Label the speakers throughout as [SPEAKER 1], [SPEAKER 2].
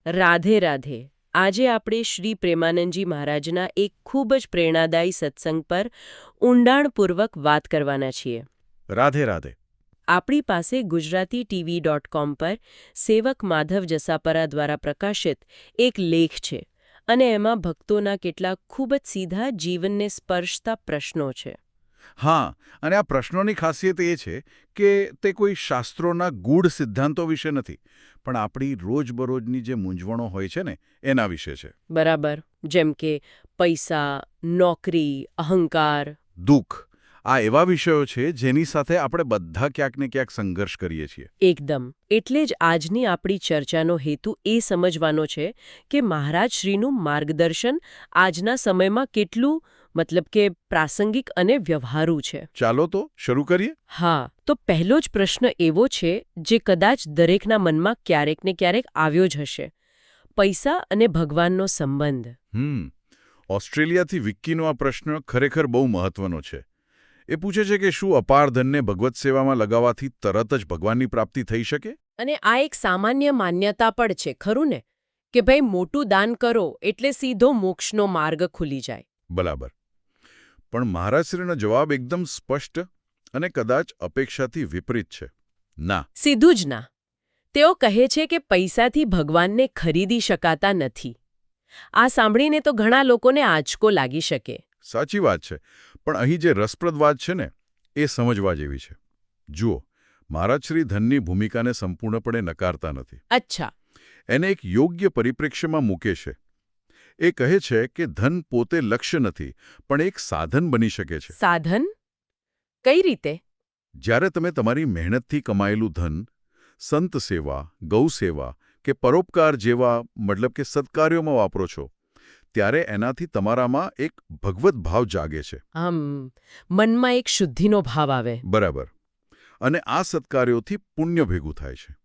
[SPEAKER 1] રાધે રાધે. આજે આપણે શ્રી પ્રેમાનંદજી મહારાજના એક ખૂબ જ પ્રેરણાદાયી સત્સંગ પર ઊંડાણપૂર્વક વાત કરવાના છીએ.
[SPEAKER 2] રાધે રાધે.
[SPEAKER 1] આપણી પાસે ગુજરાતીTV.com પર સેવક માધવ જસાપરા દ્વારા પ્રકાશિત એક લેખ છે અને એમાં ભક્તોના કેટલાક ખૂબ જ સીધા જીવનને સ્પર્શતા પ્રશ્નો છે.
[SPEAKER 2] હા, અને આ પ્રશ્નોની ખાસિયત એ છે કે તે કોઈ શાસ્ત્રોના ગૂઢ સિદ્ધાંતો વિશે નથી, પણ આપણી રોજબરોજની જે મૂંઝવણો હોય છે ને એના વિશે છે.
[SPEAKER 1] બરાબર. જેમ કે પૈસા, નોકરી, અહંકાર,
[SPEAKER 2] દુઃખ, આ એવા વિષયો છે જેની સાથે આપણે બધા ક્યાંક ને ક્યાંક સંઘર્ષ કરીએ છીએ.
[SPEAKER 1] એકદમ. એટલે જ આજની આપણી ચર્ચાનો હેતુ એ સમજવાનો છે કે મહારાજ શ્રીનું માર્ગદર્શન આજના સમયમાં કેટલું પ્રાસંગિક અને વ્યવહારુ છે.
[SPEAKER 2] ચાલો તો શરૂ કરીએ.
[SPEAKER 1] હા, તો પહેલો જ પ્રશ્ન એવો છે જે કદાચ દરેકના મનમાં ક્યારેક ને ક્યારેક આવ્યો જ હશે. પૈસા અને ભગવાનનો સંબંધ.
[SPEAKER 2] ઓસ્ટ્રેલિયાથી વિક્કીનો આ પ્રશ્ન ખરેખર બહુ મહત્વનો છે. એ પૂછે છે કે શું અપાર ધનને ભગવત સેવામાં લગાવવાથી તરત જ ભગવાનની પ્રાપ્તિ થઈ શકે?
[SPEAKER 1] અને આ એક સામાન્ય માન્યતા પણ છે, ખરું ને? કે ભાઈ મોટું દાન કરો એટલે સીધો મોક્ષનો માર્ગ ખુલી જાય.
[SPEAKER 2] બરાબર. પણ મહારાજશ્રીનો જવાબ એકદમ સ્પષ્ટ અને કદાચ અપેક્ષાથી વિપરીત છે. ના.
[SPEAKER 1] સીધું જ ના. તેઓ કહે છે કે પૈસાથી ભગવાનને ખરીદી શકાતા નથી. આ સાંભળીને તો ઘણા લોકોને આંચકો લાગી શકે.
[SPEAKER 2] સાચી વાત છે, પણ અહીં જે રસપ્રદ વાત છે ને એ સમજવા જેવી છે. જુઓ, મહારાજશ્રી ધનની ભૂમિકાને સંપૂર્ણપણે નકારતા નથી.
[SPEAKER 1] અચ્છા.
[SPEAKER 2] એને એક યોગ્ય પરિપ્રેક્ષ્યમાં મૂકે છે. એ કહે છે કે ધન પોતે લક્ષ્ય નથી, પણ એક સાધન બની શકે છે.
[SPEAKER 1] સાધન? કઈ રીતે?
[SPEAKER 2] જ્યારે તમે તમારી મહેનતથી કમાયેલું ધન સંત સેવા, ગૌ સેવા કે પરોપકાર જેવા સત્કાર્યોમાં વાપરો છો, ત્યારે એનાથી તમારામાં એક ભગવત ભાવ જાગે છે.
[SPEAKER 1] મનમાં એક શુદ્ધિનો ભાવ આવે.
[SPEAKER 2] બરાબર. અને આ સત્કાર્યોથી પુણ્ય ભેગું થાય છે.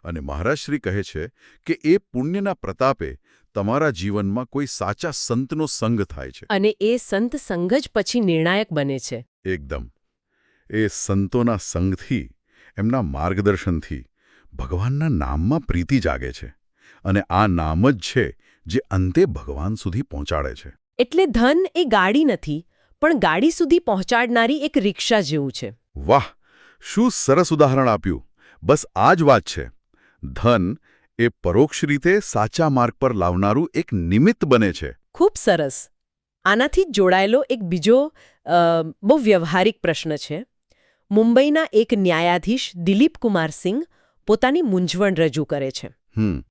[SPEAKER 2] અને મહારાજશ્રી કહે છે કે એ પુણ્યના પ્રતાપે તમારા જીવનમાં કોઈ સાચા સંતનો સંગ થાય છે.
[SPEAKER 1] અને એ સંત સંગ જ પછી નિર્ણાયક બને છે.
[SPEAKER 2] એકદમ. એ સંતોના સંગથી, એમના માર્ગદર્શનથી ભગવાનના નામમાં પ્રીતિ જાગે છે. અને આ નામ જ છે જે અંતે ભગવાન સુધી પહોંચાડે છે.
[SPEAKER 1] એટલે ધન એ ગાડી નથી, પણ ગાડી સુધી પહોંચાડનારી એક રિક્ષા જેવું છે.
[SPEAKER 2] વાહ! શું સરસ ઉદાહરણ આપ્યું. બસ આ જ વાત છે. ધન એ પરોક્ષ રીતે સાચા માર્ગ પર લાવનારું એક નિમિત્ત બને છે.
[SPEAKER 1] ખૂબ સરસ. આનાથી જ જોડાયેલો એક બીજો બહુ વ્યવહારિક પ્રશ્ન છે. મુંબઈના એક ન્યાયાધીશ દિલીપ કુમાર સિંઘ પોતાની મૂંઝવણ રજૂ કરે છે.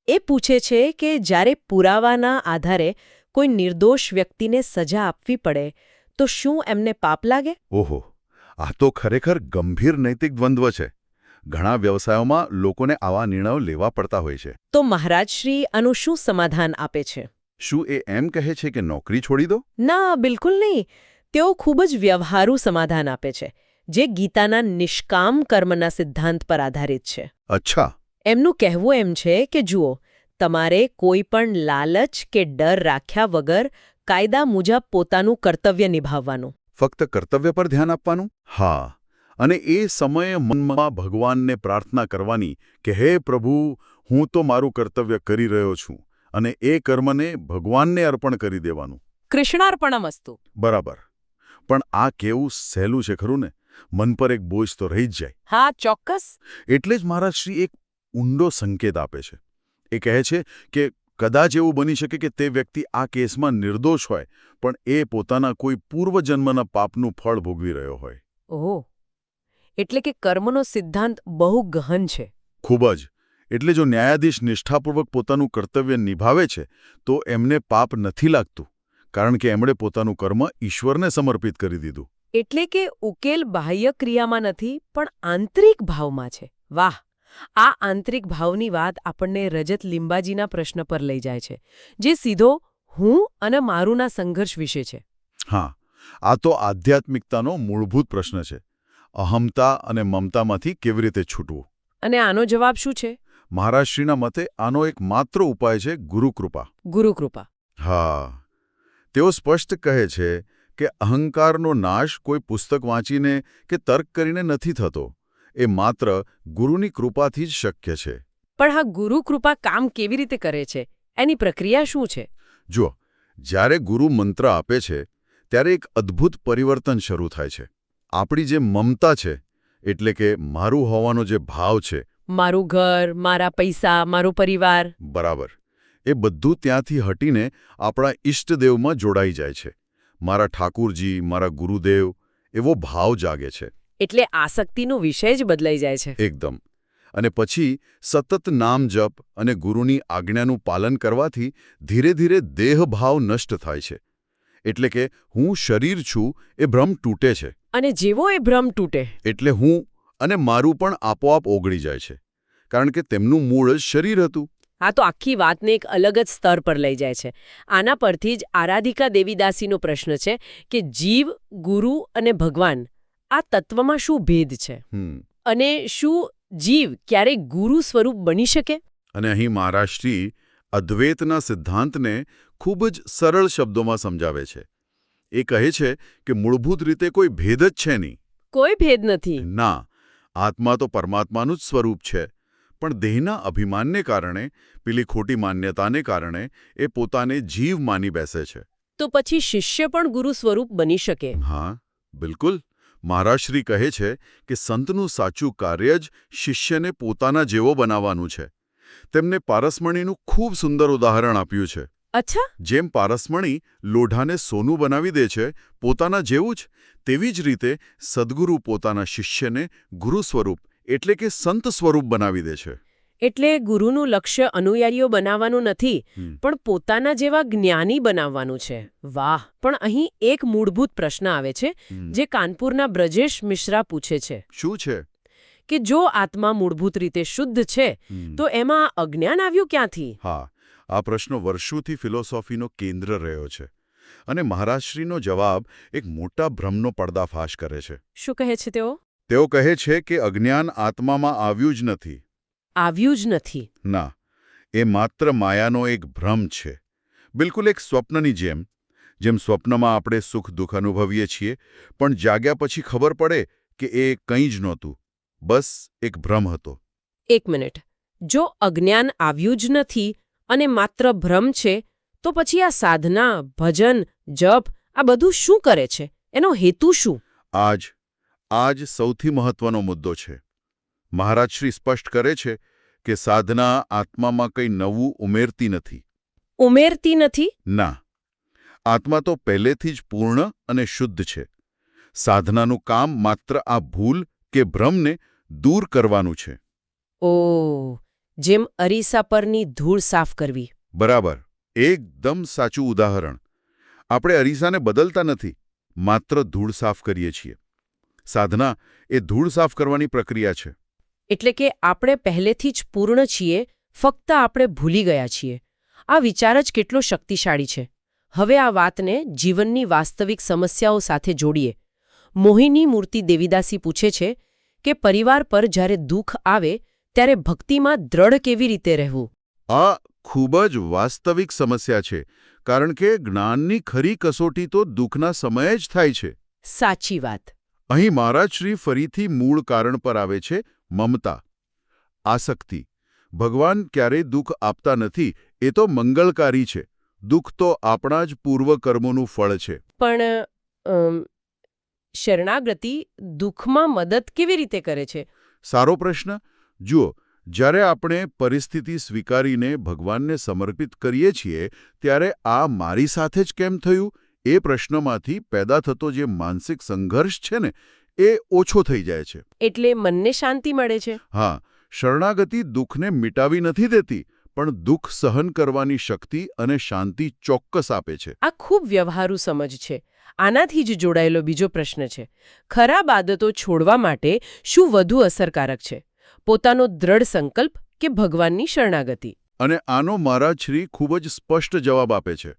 [SPEAKER 1] એ પૂછે છે કે જ્યારે પુરાવાના આધારે કોઈ નિર્દોષ વ્યક્તિને સજા આપવી પડે તો શું એમને પાપ લાગે?
[SPEAKER 2] ઓહો, આ તો ખરેખર ગંભીર નૈતિક દ્વંદ્વ છે. ઘણા વ્યવસાયોમાં લોકોને આવા નિર્ણયો લેવા પડતા હોય છે.
[SPEAKER 1] તો મહારાજશ્રી આનું શું સમાધાન આપે છે?
[SPEAKER 2] શું એ એમ કહે છે કે નોકરી છોડી દો?
[SPEAKER 1] ના, બિલકુલ નહીં. તેઓ ખૂબ જ વ્યવહારુ સમાધાન આપે છે, જે ગીતાના નિષ્કામ કર્મના સિદ્ધાંત પર આધારિત છે.
[SPEAKER 2] અચ્છા.
[SPEAKER 1] એમનું કહેવું એમ છે કે જુઓ, તમારે કોઈ પણ લાલચ કે ડર રાખ્યા વગર કાયદા મુજબ પોતાનું કર્તવ્ય નિભાવવાનું.
[SPEAKER 2] ફક્ત કર્તવ્ય પર ધ્યાન આપવાનું? હા. અને એ સમયે મનમાં ભગવાનને પ્રાર્થના કરવાની કે હે પ્રભુ, હું તો મારું કર્તવ્ય કરી રહ્યો છું, અને એ કર્મને ભગવાનને અર્પણ કરી દેવાનું.
[SPEAKER 1] કૃષ્ણાર્પણમસ્તુ.
[SPEAKER 2] બરાબર. પણ આ કેવું સહેલું છે ખરું ને? મન પર એક બોજ તો રહી જ જાય.
[SPEAKER 1] હા, ચોક્કસ.
[SPEAKER 2] એટલે જ મહારાજશ્રી એક ઊંડો સંકેત આપે છે. એ કહે છે કે કદાચ એવું બની શકે કે તે વ્યક્તિ આ કેસમાં નિર્દોષ હોય, પણ એ પોતાના કોઈ પૂર્વજન્મના પાપનું ફળ ભોગવી રહ્યો હોય.
[SPEAKER 1] ઓહ, એટલે કે કર્મનો સિદ્ધાંત બહુ ગહન છે.
[SPEAKER 2] ખૂબ જ. એટલે જો ન્યાયાધીશ નિષ્ઠાપૂર્વક પોતાનું કર્તવ્ય નિભાવે છે તો એમને પાપ નથી લાગતું, કારણ કે એમણે પોતાનું કર્મ ઈશ્વરને સમર્પિત કરી દીધું.
[SPEAKER 1] એટલે કે ઉકેલ બાહ્ય ક્રિયામાં નથી, પણ આંતરિક ભાવમાં છે. વાહ! આ આંતરિક ભાવની વાત આપણને રજત લિંબાજીના પ્રશ્ન પર લઈ જાય છે, જે સીધો હું અને મારુંના સંઘર્ષ વિશે છે.
[SPEAKER 2] હા, આ તો આધ્યાત્મિકતાનો મૂળભૂત પ્રશ્ન છે. અહમતા અને મમતામાંથી કેવી રીતે છૂટવું?
[SPEAKER 1] અને આનો જવાબ શું છે?
[SPEAKER 2] મહારાજશ્રીના મતે આનો એક માત્ર ઉપાય છે ગુરુકૃપા.
[SPEAKER 1] ગુરુકૃપા.
[SPEAKER 2] હા. તેઓ સ્પષ્ટ કહે છે કે અહંકારનો નાશ કોઈ પુસ્તક વાંચીને કે તર્ક કરીને નથી થતો. એ માત્ર ગુરુની કૃપાથી જ શક્ય છે.
[SPEAKER 1] પણ આ ગુરુ કૃપા કામ કેવી રીતે કરે છે? એની પ્રક્રિયા શું છે?
[SPEAKER 2] જુઓ, જ્યારે ગુરુ મંત્ર આપે છે ત્યારે એક અદ્ભુત પરિવર્તન શરૂ થાય છે. આપણી જે મમતા છે, એટલે કે મારું હોવાનો જે ભાવ છે,
[SPEAKER 1] મારું ઘર, મારા પૈસા, મારો પરિવાર.
[SPEAKER 2] બરાબર, એ બધું ત્યાંથી હટીને આપણા ઈષ્ટદેવમાં જોડાઈ જાય છે. મારા ઠાકુરજી, મારા ગુરુદેવ એવો ભાવ જાગે છે.
[SPEAKER 1] એટલે આસક્તિનો વિષય જ બદલાઈ જાય છે.
[SPEAKER 2] એકદમ. અને પછી સતત નામ જપ અને ગુરુની આજ્ઞાનું પાલન કરવાથી ધીરે ધીરે દેહભાવ નષ્ટ થાય છે. એટલે કે હું શરીર છું એ ભ્રમ તૂટે છે.
[SPEAKER 1] અને જેવો એ ભ્રમ તૂટે
[SPEAKER 2] એટલે હું અને મારું પણ આપોઆપ ઓગળી જાય છે. કારણ કે તેમનું મૂળ જ શરીર હતું.
[SPEAKER 1] આ તો આખી વાતને એક અલગ જ સ્તર પર લઈ જાય છે. આના પરથી જ આરાધિકા દેવીદાસીનો પ્રશ્ન છે કે જીવ, ગુરુ અને ભગવાન આ તત્વમાં શું ભેદ છે? અને શું જીવ ક્યારેય ગુરુ સ્વરૂપ બની શકે?
[SPEAKER 2] અને અહીં મહારાષ્ટ્રી અદ્વૈતના સિદ્ધાંતને ખૂબ જ સરળ શબ્દોમાં સમજાવે છે. એ કહે છે કે મૂળભૂત રીતે કોઈ ભેદ જ છે નહીં.
[SPEAKER 1] કોઈ ભેદ નથી.
[SPEAKER 2] ના, આત્મા તો પરમાત્માનું જ સ્વરૂપ છે. પણ દેહના અભિમાનને કારણે, પેલી ખોટી માન્યતાને કારણે એ પોતાને જીવ માની બેસે છે.
[SPEAKER 1] તો પછી શિષ્ય પણ ગુરુ સ્વરૂપ બની શકે?
[SPEAKER 2] હા, બિલકુલ. મહારાજશ્રી કહે છે કે સંતનું સાચું કાર્ય જ શિષ્યને પોતાના જેવો બનાવવાનું છે. તેમને પારસમણીનું ખૂબ સુંદર ઉદાહરણ આપ્યું છે.
[SPEAKER 1] અચ્છા.
[SPEAKER 2] જેમ પારસમણી લોઢાને સોનું બનાવી દે છે પોતાના જેવું જ, તેવી જ રીતે સદ્ગુરુ પોતાના શિષ્યને ગુરુ સ્વરૂપ એટલે કે સંત સ્વરૂપ બનાવી દે છે.
[SPEAKER 1] એટલે ગુરુનું લક્ષ્ય અનુયાયીઓ બનાવવાનું નથી, પણ પોતાના જેવા જ્ઞાની બનાવવાનું છે. વાહ! પણ અહીં એક મૂળભૂત પ્રશ્ન આવે છે જે કાનપુરના બ્રજેશ મિશ્રા પૂછે છે.
[SPEAKER 2] શું છે?
[SPEAKER 1] કે જો આત્મા મૂળભૂત રીતે શુદ્ધ છે તો એમાં અજ્ઞાન આવ્યું ક્યાંથી?
[SPEAKER 2] હા, આ પ્રશ્ન વર્ષોથી ફિલોસોફીનો કેન્દ્ર રહ્યો છે. અને મહારાજશ્રીનો જવાબ એક મોટા ભ્રમનો પર્દાફાશ કરે છે.
[SPEAKER 1] શું કહે છે તેઓ?
[SPEAKER 2] તેઓ કહે છે કે અજ્ઞાન આત્મામાં આવ્યું જ નથી.
[SPEAKER 1] આવ્યું જ નથી?
[SPEAKER 2] ના, એ માત્ર માયાનો એક ભ્રમ છે. બિલકુલ એક સ્વપ્નની જેમ. જેમ સ્વપ્નમાં આપણે સુખ દુઃખ અનુભવીએ છીએ, પણ જાગ્યા પછી ખબર પડે કે એ કંઈ જ નહોતું, બસ એક ભ્રમ હતો.
[SPEAKER 1] એક મિનિટ. જો અજ્ઞાન આવ્યું જ નથી અને માત્ર ભ્રમ છે, તો પછી આ સાધના, ભજન, જપ આ બધું શું કરે છે? એનો હેતુ શું?
[SPEAKER 2] આ જ સૌથી મહત્વનો મુદ્દો છે. મહારાજશ્રી સ્પષ્ટ કરે છે કે સાધના આત્મામાં કંઈ નવું ઉમેરતી નથી.
[SPEAKER 1] ઉમેરતી નથી?
[SPEAKER 2] ના, આત્મા તો પહેલેથી જ પૂર્ણ અને શુદ્ધ છે. સાધનાનું કામ માત્ર આ ભૂલ કે ભ્રમને દૂર કરવાનું છે.
[SPEAKER 1] ઓહ, જેમ અરીસા પરની ધૂળ સાફ કરવી.
[SPEAKER 2] બરાબર, એકદમ સાચું ઉદાહરણ. આપણે અરીસાને બદલતા નથી, માત્ર ધૂળ સાફ કરીએ છીએ. સાધના એ ધૂળ સાફ કરવાની પ્રક્રિયા છે.
[SPEAKER 1] એટલે કે આપણે પહેલેથી જ પૂર્ણ છીએ, ફક્ત આપણે ભૂલી ગયા છીએ. આ વિચાર જ કેટલો શક્તિશાળી છે. હવે આ વાતને જીવનની વાસ્તવિક સમસ્યાઓ સાથે જોડીએ. મોહિની મૂર્તિ દેવીદાસી પૂછે છે કે પરિવાર પર જ્યારે દુઃખ આવે ત્યારે ભક્તિમાં દ્રઢ કેવી રીતે રહેવું?
[SPEAKER 2] આ ખૂબ જ વાસ્તવિક સમસ્યા છે, કારણ કે જ્ઞાનની ખરી કસોટી તો દુઃખના સમયે જ થાય છે.
[SPEAKER 1] સાચી વાત.
[SPEAKER 2] અહીં મહારાજશ્રી ફરીથી મૂળ કારણ પર આવે છે, મમતા, આસક્તિ. ભગવાન ક્યારેય દુઃખ આપતા નથી, એ તો મંગળકારી છે. દુઃખ તો આપણા જ પૂર્વકર્મોનું ફળ છે.
[SPEAKER 1] પણ શરણાગતિ દુઃખમાં મદદ કેવી રીતે કરે છે?
[SPEAKER 2] સારો પ્રશ્ન. જુઓ, જ્યારે આપણે પરિસ્થિતિ સ્વીકારીને ભગવાનને સમર્પિત કરીએ છીએ ત્યારે આ મારી સાથે જ કેમ થયું એ પ્રશ્નમાંથી પેદા થતો જે માનસિક સંઘર્ષ છે ને, એ ઓછો થઈ જાય છે.
[SPEAKER 1] એટલે મનને શાંતિ મળે છે?
[SPEAKER 2] હા, શરણાગતિ દુઃખને મિટાવી નથી દેતી, પણ દુઃખ સહન કરવાની શક્તિ અને શાંતિ ચોક્કસ આપે છે.
[SPEAKER 1] આ ખૂબ વ્યવહારુ સમજ છે. આનાથી જ જોડાયેલો બીજો પ્રશ્ન છે. ખરાબ આદતો છોડવા માટે શું વધુ અસરકારક છે? પોતાનો દ્રઢ સંકલ્પ કે ભગવાનની શરણાગતિ?
[SPEAKER 2] અને આનો મહારાજશ્રી ખૂબ જ સ્પષ્ટ જવાબ આપે છે.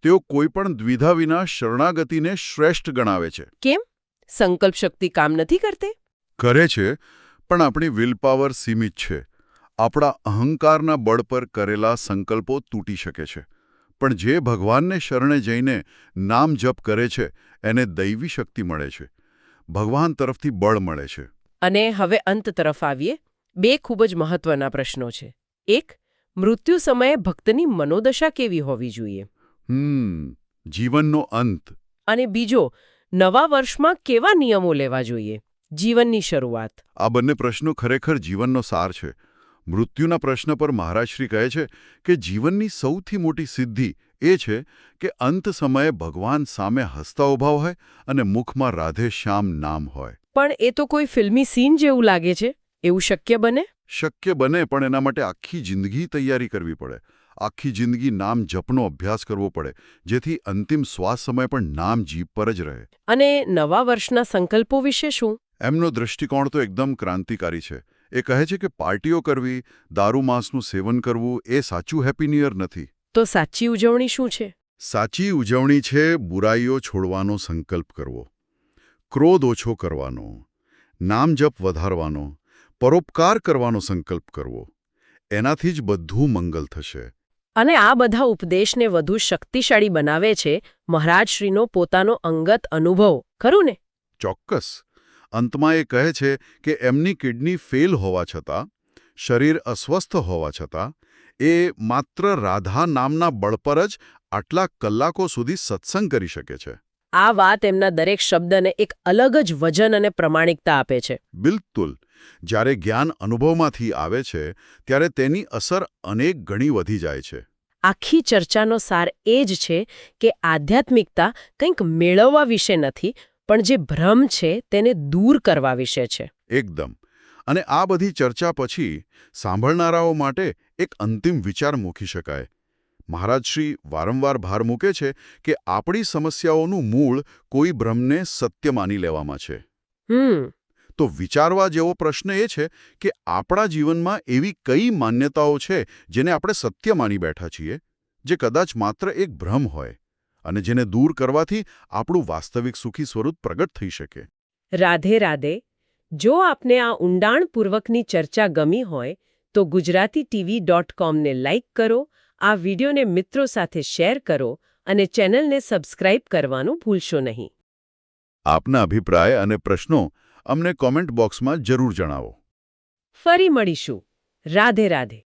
[SPEAKER 2] તેઓ કોઈપણ દ્વિધા વિના શરણાગતિને શ્રેષ્ઠ ગણાવે છે.
[SPEAKER 1] કેમ? સંકલ્પ શક્તિ કામ નથી કરતી?
[SPEAKER 2] કરે છે, પણ આપણી વિલપાવર સીમિત છે. આપણા અહંકારના બળ પર કરેલા સંકલ્પો તૂટી શકે છે. પણ જે ભગવાનને શરણે જઈને નામ જપ કરે છે એને દૈવી શક્તિ મળે છે. ભગવાન તરફથી બળ મળે છે.
[SPEAKER 1] અને હવે અંત તરફ આવીએ. બે ખૂબ જ મહત્વના પ્રશ્નો છે. એક, મૃત્યુ સમયે ભક્તની મનોદશા કેવી હોવી જોઈએ?
[SPEAKER 2] જીવનનો અંત.
[SPEAKER 1] અને બીજો, નવા વર્ષમાં કેવા નિયમો લેવા જોઈએ? જીવનની શરૂઆત.
[SPEAKER 2] આ બંને પ્રશ્નો ખરેખર જીવનનો સાર છે. મૃત્યુના પ્રશ્ન પર મહારાજશ્રી કહે છે કે જીવનની સૌથી મોટી સિદ્ધિ એ છે કે અંત સમયે ભગવાન સામે હસતા ઊભા હોય અને મુખમાં રાધે શ્યામ નામ હોય.
[SPEAKER 1] પણ એ તો કોઈ ફિલ્મી સીન જેવું લાગે છે. એવું શક્ય બને?
[SPEAKER 2] શક્ય બને, પણ એના માટે આખી જિંદગી તૈયારી કરવી પડે. આખી જિંદગી નામ જપનો અભ્યાસ કરવો પડે, જેથી અંતિમ શ્વાસ સમય પણ નામ જીભ પર જ રહે.
[SPEAKER 1] અને નવા વર્ષના સંકલ્પો વિશે શું?
[SPEAKER 2] એમનો દૃષ્ટિકોણ તો એકદમ ક્રાંતિકારી છે. એ કહે છે કે પાર્ટીઓ કરવી, દારૂ માંસનું સેવન કરવું એ સાચું હેપી ન્યૂ યર નથી.
[SPEAKER 1] તો સાચી ઉજવણી શું છે?
[SPEAKER 2] સાચી ઉજવણી છે બુરાઈઓ છોડવાનો સંકલ્પ કરવો, ક્રોધ ઓછો કરવાનો, નામ જપ વધારવાનો, પરોપકાર કરવાનો સંકલ્પ કરવો. એનાથી જ બધું મંગલ થશે.
[SPEAKER 1] અને આ બધા ઉપદેશને વધુ શક્તિશાળી બનાવે છે મહારાજશ્રીનો પોતાનો અંગત અનુભવ, ખરું ને?
[SPEAKER 2] ચોક્કસ. અંતમાં એ કહે છે કે એમની કિડની ફેલ હોવા છતાં, શરીર અસ્વસ્થ હોવા છતાં, એ માત્ર રાધા નામના બળ પર જ આટલા કલાકો સુધી સત્સંગ કરી શકે છે.
[SPEAKER 1] આ વાત એમના દરેક શબ્દને એક અલગ જ વજન અને પ્રમાણિકતા આપે છે.
[SPEAKER 2] બિલકુલ. જ્યારે જ્ઞાન અનુભવમાંથી આવે છે ત્યારે તેની અસર અનેક ગણી વધી જાય છે.
[SPEAKER 1] આખી ચર્ચાનો સાર એ જ છે કે આધ્યાત્મિકતા કંઈક મેળવવા વિશે નથી, પણ જે ભ્રમ છે તેને દૂર કરવા વિશે છે.
[SPEAKER 2] એકદમ. અને આ બધી ચર્ચા પછી સાંભળનારાઓ માટે એક અંતિમ વિચાર મૂકી શકાય. મહારાજશ્રી વારંવાર ભાર મૂકે છે કે આપણી સમસ્યાઓનું મૂળ કોઈ ભ્રમને સત્ય માની લેવામાં છે. તો વિચારવા જેવો પ્રશ્ન એ છે કે આપણા જીવનમાં એવી કઈ માન્યતાઓ છે જેને આપણે સત્ય માની બેઠા છીએ, જે કદાચ માત્ર એક ભ્રમ હોય, અને જેને દૂર કરવાથી આપણું વાસ્તવિક સુખી સ્વરૂપ પ્રગટ થઈ શકે.
[SPEAKER 1] રાધે રાધે. જો આપને આ ઊંડાણપૂર્વકની ચર્ચા ગમી હોય તો gujaratiTV.com ને લાઇક કરો, આ વિડિયોને મિત્રો સાથે શેર કરો અને ચેનલને સબસ્ક્રાઇબ કરવાનું ભૂલશો નહીં.
[SPEAKER 2] આપના અભિપ્રાય અને પ્રશ્નો અમને કોમેન્ટ બોક્સમાં જરૂર જણાવો.
[SPEAKER 1] ફરી મળીશું. રાધે રાધે.